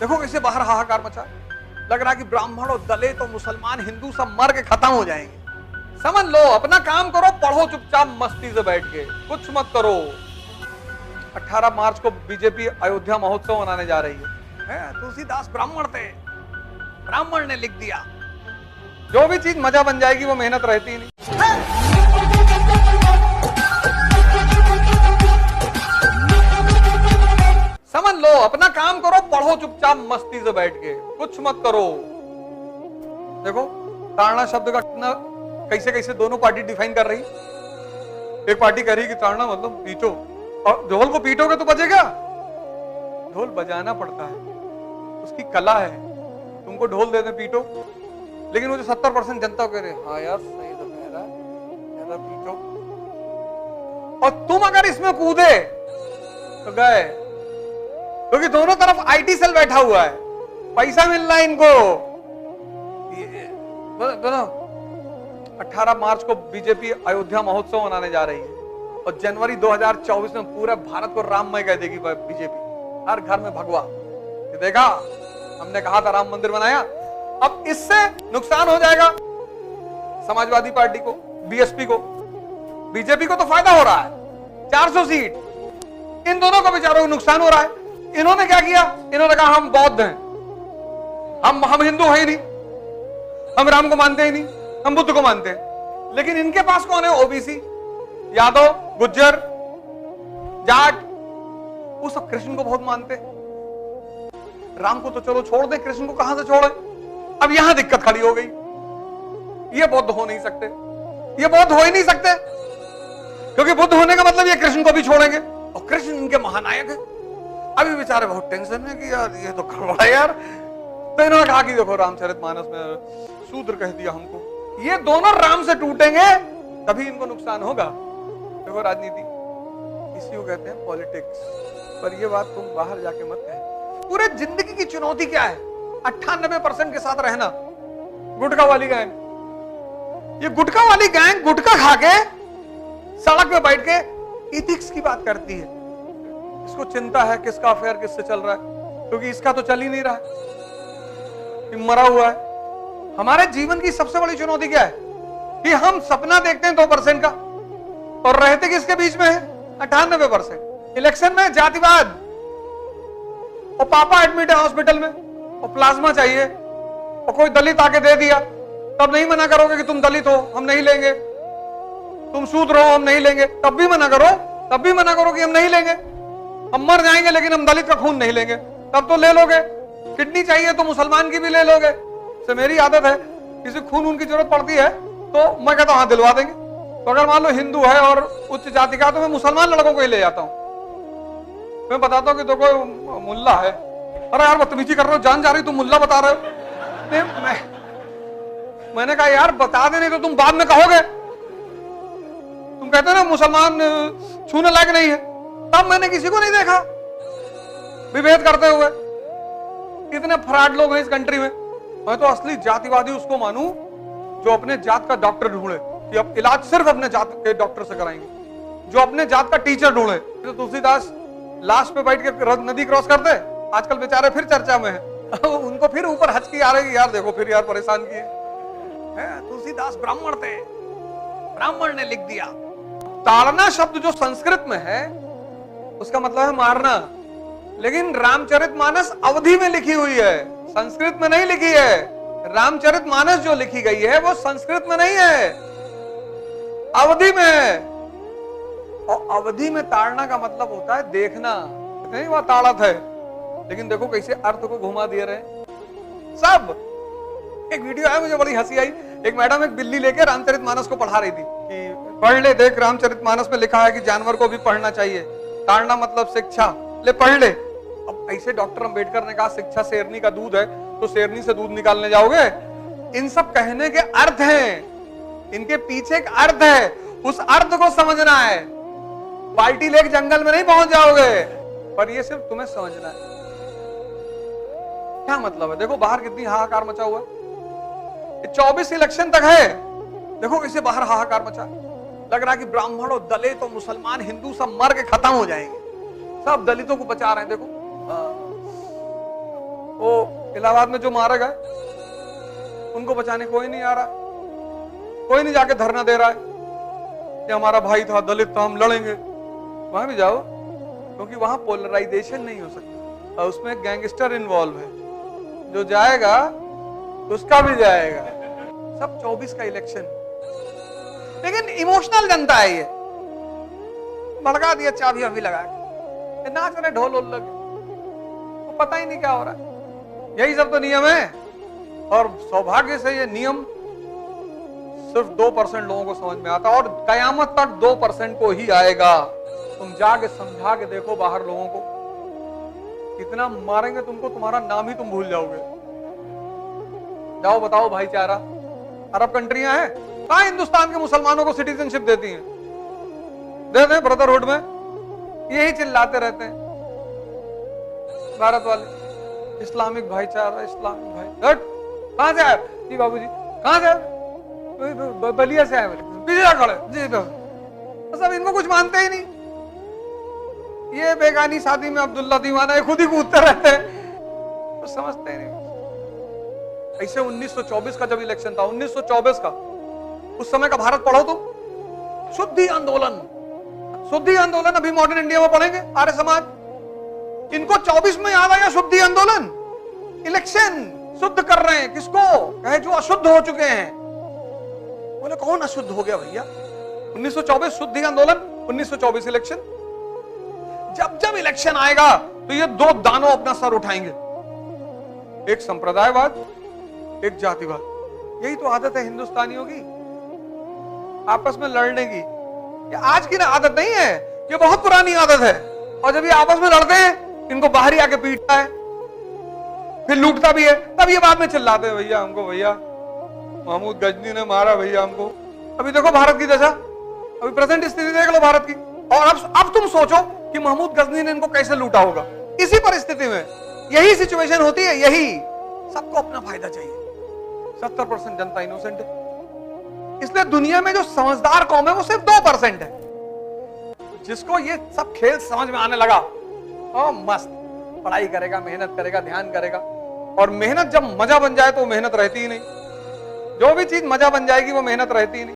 देखो कैसे बाहर हाहाकार मचा। लग रहा कि ब्राह्मण और दलित और मुसलमान हिंदू सब मर के खत्म हो जाएंगे। समझ लो, अपना काम करो, पढ़ो चुपचाप मस्ती से बैठ के, कुछ मत करो। 18 मार्च को बीजेपी अयोध्या महोत्सव मनाने जा रही है। तुलसीदास ब्राह्मण थे, ब्राह्मण ने लिख दिया। जो भी चीज मजा बन जाएगी वो मेहनत रहती नहीं। समझ लो, अपना काम करो, पढ़ो चुपचाप मस्ती से बैठ के, कुछ मत करो। देखो ताड़ना शब्द का कितना कैसे कैसे दोनों पार्टी डिफाइन कर रही। एक पार्टी कह रही कि ताड़ना मतलब पीटो, और ढोल को पीटोगे तो बजेगा। ढोल बजाना पड़ता है, उसकी कला है। तुमको ढोल दे दे पीटो, लेकिन वो जो 70% जनता कह रहे हाँ यार सही तो कह रहा है, पीटो। और तुम अगर इसमें कूदे तो गए, क्योंकि दोनों तरफ आईटी सेल बैठा हुआ है, पैसा मिल रहा है इनको। दोनों 18 मार्च को बीजेपी अयोध्या महोत्सव मनाने जा रही है, और जनवरी 2024 में पूरे भारत को राममय कह देगी बीजेपी। हर घर में भगवा। ये देखा, हमने कहा था राम मंदिर बनाया। अब इससे नुकसान हो जाएगा समाजवादी पार्टी को, बीएसपी को। बीजेपी को तो फायदा हो रहा है, 400 सीट। इन दोनों को बेचारों को नुकसान हो रहा है। इन्होंने क्या किया? इन्होंने कहा हम बौद्ध हैं, हम हिंदू हैं ही नहीं, हम राम को मानते ही नहीं, हम बुद्ध को मानते हैं। लेकिन इनके पास कौन है? ओबीसी, यादव, गुज्जर, जाट, वो सब कृष्ण को बहुत मानते हैं। राम को तो चलो छोड़ दे, कृष्ण को कहां से छोड़े? अब यहां दिक्कत खड़ी हो गई। ये बौद्ध हो नहीं सकते, ये बौद्ध हो ही नहीं सकते, क्योंकि बुद्ध होने का मतलब ये कृष्ण को भी छोड़ेंगे, और कृष्ण इनके महानायक है। अभी बेचारे बहुत टेंशन है कि यार ये तो गड़बड़ है यार। तो इन्होंने कहा कि देखो रामचरितमानस में शूद्र कह दिया हमको। ये दोनों राम से टूटेंगे तभी इनको नुकसान होगा। देखो राजनीति, इसी को कहते हैं पॉलिटिक्स। पर ये बात तुम बाहर जाके मत कह। पूरे जिंदगी की चुनौती क्या है? 98% के साथ रहना। गुटखा वाली गैंग, ये गुटखा वाली गैंग गुटखा खा के सड़क पे बैठ के इथिक्स की बात करती है। इसको चिंता है किसका अफेयर किससे चल रहा है, क्योंकि इसका तो चल ही नहीं रहा है, मरा हुआ है। हमारे जीवन की सबसे बड़ी चुनौती क्या है? कि हम सपना देखते हैं 2% का, और रहते किसके बीच में है? 98%। इलेक्शन में जातिवाद, और पापा एडमिट है हॉस्पिटल में, और प्लाज्मा चाहिए, और कोई दलित आके दे दिया, तब नहीं मना करोगे कि तुम दलित हो हम नहीं लेंगे, तुम शूद्र हो हम नहीं लेंगे, तब भी मना करो, तब भी मना करो कि हम नहीं लेंगे, हम मर जाएंगे लेकिन हम दलित का खून नहीं लेंगे, तब तो ले लोगे। किडनी चाहिए तो मुसलमान की भी ले लोगे। से मेरी आदत है, किसी खून उनकी जरूरत पड़ती है तो मैं कहता हूं हाँ दिलवा देंगे। तो अगर मान लो हिंदू है और उच्च जाति का, तो मैं मुसलमान लड़कों को ही ले जाता हूं। मैं बताता हूं कि देखो मुल्ला है। अरे यार बदतमीजी कर रहे हो, जान जा रही तुम मुल्ला बता रहे हो। मैंने कहा यार बता दे, नहीं तो तुम बाद में कहोगे। तुम कहते हो ना मुसलमान छूने लायक नहीं है, तब मैंने किसी को नहीं देखा विभेद करते हुए। कितने फ्रॉड लोग हैं इस कंट्री में। मैं तो असली जातिवादी उसको मानूं जो अपने जात का डॉक्टर ढूंढे, कि अब इलाज सिर्फ अपने जात के डॉक्टर से कराएंगे, जो अपने जात का टीचर ढूंढे। तो तुलसीदास लाश पे बैठ के नदी क्रॉस करते, आजकल बेचारे फिर चर्चा में है। उनको फिर ऊपर हचकी आ रही, यार देखो फिर यार परेशान किए। तुलसीदास ब्राह्मण थे, ब्राह्मण ने लिख दिया। ताड़ना शब्द जो संस्कृत में है उसका मतलब है मारना, लेकिन रामचरितमानस अवधी में लिखी हुई है, संस्कृत में नहीं लिखी है। रामचरितमानस जो लिखी गई है वो संस्कृत में नहीं है, अवधी में है। और अवधी में ताड़ना का मतलब होता है देखना, नहीं वह ताड़त है। लेकिन देखो कैसे अर्थ को घुमा दिए रहे सब। एक वीडियो है, मुझे बड़ी हंसी आई। एक मैडम एक बिल्ली लेके रामचरितमानस को पढ़ा रही थी कि पढ़ ले, देख रामचरितमानस में लिखा है कि जानवर को भी पढ़ना चाहिए, ताड़ना मतलब शिक्षा, ले पढ़ ले। अब ऐसे डॉक्टर अंबेडकर ने कहा शिक्षा शेरनी का दूध है, तो शेरनी से दूध निकालने जाओगे? इन सब कहने के अर्थ हैं, इनके पीछे एक अर्थ है, उस अर्थ को समझना है। बाल्टी लेके जंगल में नहीं पहुंच जाओगे, पर ये सिर्फ तुम्हें समझना है क्या मतलब है। देखो बाहर कितनी हाहाकार मचा हुआ है, 24 इलेक्शन तक है। देखो कैसे बाहर हाहाकार मचा। लग रहा कि ब्राह्मण और दलित और मुसलमान हिंदू सब मर के खत्म हो जाएंगे, सब दलितों को बचा रहे हैं। देखो इलाहाबाद में जो मारे गए उनको बचाने कोई नहीं आ रहा, कोई नहीं जाके धरना दे रहा है कि हमारा भाई था, दलित था, हम लड़ेंगे। वहां भी जाओ, क्योंकि वहां पोलराइजेशन नहीं हो सकता और उसमें गैंगस्टर इन्वॉल्व है, जो जाएगा उसका भी जाएगा। सब 24 का इलेक्शन, लेकिन इमोशनल जनता है ये, भड़का दिया चाबी अभी लगा के, नाच रहे ढोल वोल लगे, तो पता ही नहीं क्या हो रहा है। यही सब तो नियम है, और सौभाग्य से ये नियम सिर्फ 2% लोगों को समझ में आता, और कयामत तक 2% को ही आएगा। तुम जाके समझा के देखो बाहर लोगों को, कितना मारेंगे तुमको, तुम्हारा नाम ही तुम भूल जाओगे। जाओ बताओ भाईचारा, अरब कंट्रियां हैं, कहां हिंदुस्तान के मुसलमानों को सिटीजनशिप देती हैं? दे दे ब्रदरहुड में, यही चिल्लाते रहते हैं भारत वाले, इस्लामिक भाईचारा, इस्लामिक भाई। कहां से आए जी बाबूजी, कहां से आए? बलिया से आए, पीछे खड़े जी। सब इनको कुछ मानते ही नहीं, ये बेगानी शादी में अब्दुल्ला दीवाना है, खुद ही कूदते रहते हैं, तो समझते ही नहीं। ऐसे 1924 का जब इलेक्शन था, 1924 का, उस समय का भारत पढ़ो तुम, शुद्धि आंदोलन, शुद्धि आंदोलन अभी मॉडर्न इंडिया में पढ़ेंगे आर्य समाज। इनको 24 में याद आया शुद्धि आंदोलन, इलेक्शन शुद्ध कर रहे हैं किसको? कहे जो अशुद्ध हो चुके हैं। बोले कौन अशुद्ध हो गया भैया? 1924 शुद्धि आंदोलन, 1924 इलेक्शन। जब जब इलेक्शन आएगा तो ये दो दानव अपना सर उठाएंगे, एक संप्रदायवाद, एक जातिवाद। यही तो आदत है हिंदुस्तानियों की, आपस में लड़ने की। ये आज की ना आदत नहीं है, ये बहुत पुरानी आदत है। और जब ये आपस में लड़ते हैं, इनको बाहर ही आके पीटता है, फिर लूटता भी है, तब ये बाद में चिल्लाते हैं भैया हमको, भैया महमूद गजनी ने मारा भैया हमको। अभी देखो भारत की दशा, अभी प्रेजेंट स्थिति देख लो भारत की। और अब तुम सोचो कि महमूद गजनी ने इनको कैसे लूटा होगा। इसी परिस्थिति में यही सिचुएशन होती है, यही सबको अपना फायदा चाहिए। 70% जनता इनोसेंट है, इसलिए दुनिया में जो समझदार कौम है वो सिर्फ 2% है। जिसको ये सब खेल समझ में आने लगा, ओ मस्त, पढ़ाई करेगा, मेहनत करेगा, ध्यान करेगा। और मेहनत जब मजा बन जाए तो मेहनत रहती ही नहीं। जो भी चीज मजा बन जाएगी वो मेहनत रहती ही नहीं।